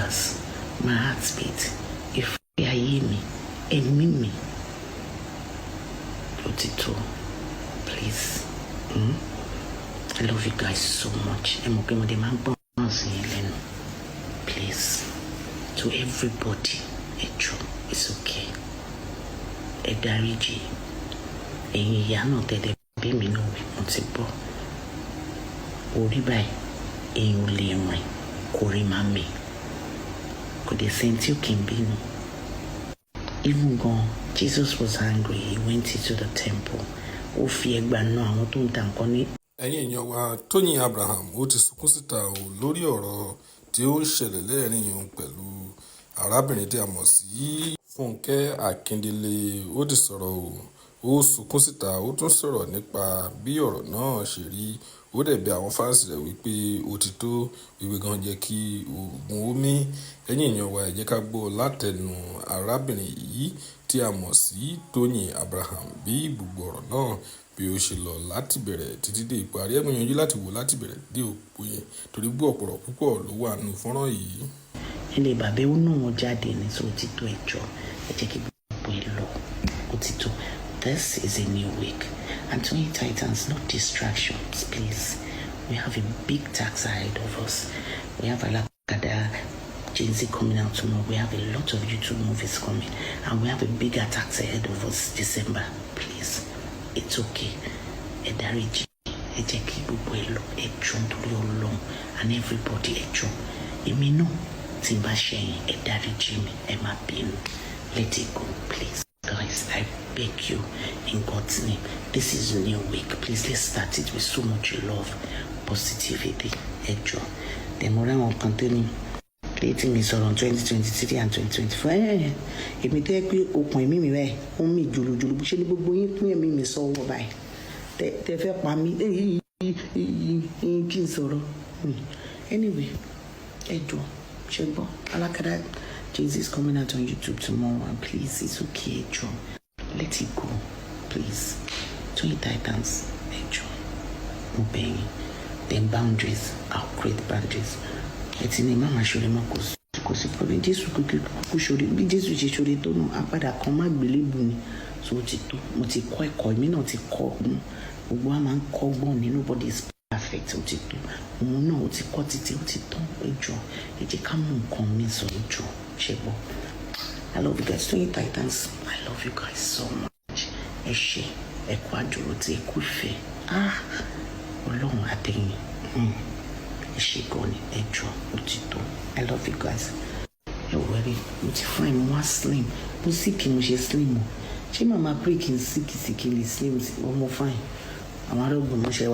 numbers, my heartbeat. If you hear me, and me, Otito, please. I love you guys so much. Please, to everybody, it's okay. Edariji, no tede be me no responsible. Oribai, lemwe, korimame. Could they send you Kimbino? Even gone, Jesus was angry. He went into the temple. Ó fi ẹgbàá náà àwọn tó ń ta nǹkan ní. Ẹ̀yin èèyàn wa Tóyìn Abraham ó ti sunkún síta o lórí ọ̀rọ̀ tí ó ń ṣẹlẹ̀ lẹ́ẹ̀rín òun pẹ̀lú arábìnrin tí a mọ̀ sí FUNKE Akíndélé. Ó ti sọ̀rọ̀ ó sunkún síta, ó tún sọ̀rọ̀ nípa bí ọ̀rọ̀ náà ṣe rí. Ó dẹ̀ bẹ̀ àwọn fáǹsì rẹ̀ wípé ó ti tó wípé gan jẹ́ kí oògùn omi. Ẹ̀yin èèyàn wa ẹ jẹ́ ká gbọ́ látẹnu arábìnrin yìí tí a mọ̀ sí Tóyìn Abraham bí gbogbo ọ̀rọ̀ náà bí ó ṣe lọ láti bẹ̀rẹ̀ títí dé ìparí. Ẹ gbìyànjú láti wò láti bẹ̀rẹ̀ dé òpin yẹn torí gbọ́ ọ̀pọ̀lọpọ̀ púpọ̀ ló wà nínú fọ́nrán yìí. Ilé bàbá ó náà wọn jáde ní sọ òtítọ́ ẹjọ́ ẹ jẹ́ kí gbogbo ẹ lọ òtítọ́. This is a new week and Toyin Titans, not distractions, please. We have a big tax ahead of us. We have Alakada Gen Z coming out tomorrow. We have a lot of YouTube movies coming and we have a bigger tax ahead of us December. Please, it's okay. Edariji, Ejeki Bubuelo, Echon Tulolo, and everybody Echon. Emi no, Timba Shane, Edariji me, Emma Bin. Let it go, please. Guys, I beg you in God's name. This is a new week. Please, let's start it with so much love, positivity, Echo. The more I want continue. Creating me so on 2023 and 2024. If me take you open me way, only Julu, but she will go in me so by. They felt by me in Kinsoro. Anyway, Echo, Chebo, Alakada, Jesus coming out on YouTube tomorrow, and please, it's okay, Echo. Let it go, please. Toyin Titans, Echo, obeying. Then boundaries, I'll create boundaries. It's in the mama showing because probably this could show it. This which show it don't know about a command believe me. So it's to multi call me not a call. Woman call one, nobody is perfect. So it's to no, it's a quantity, it's a job. It's a common comment, so Joe, Chebo. I love you guys, Toyin Titans. I love you guys so much. Eshe, Ekwaduro, te kufe. Olorun atẹ̀yìn. Ishigoni, Ejo, Otito. I love you guys. You're very fine, more slim. Mo sick, mo ṣe slim. She mama breaking sick, slim, more fine. I'm out of the motion.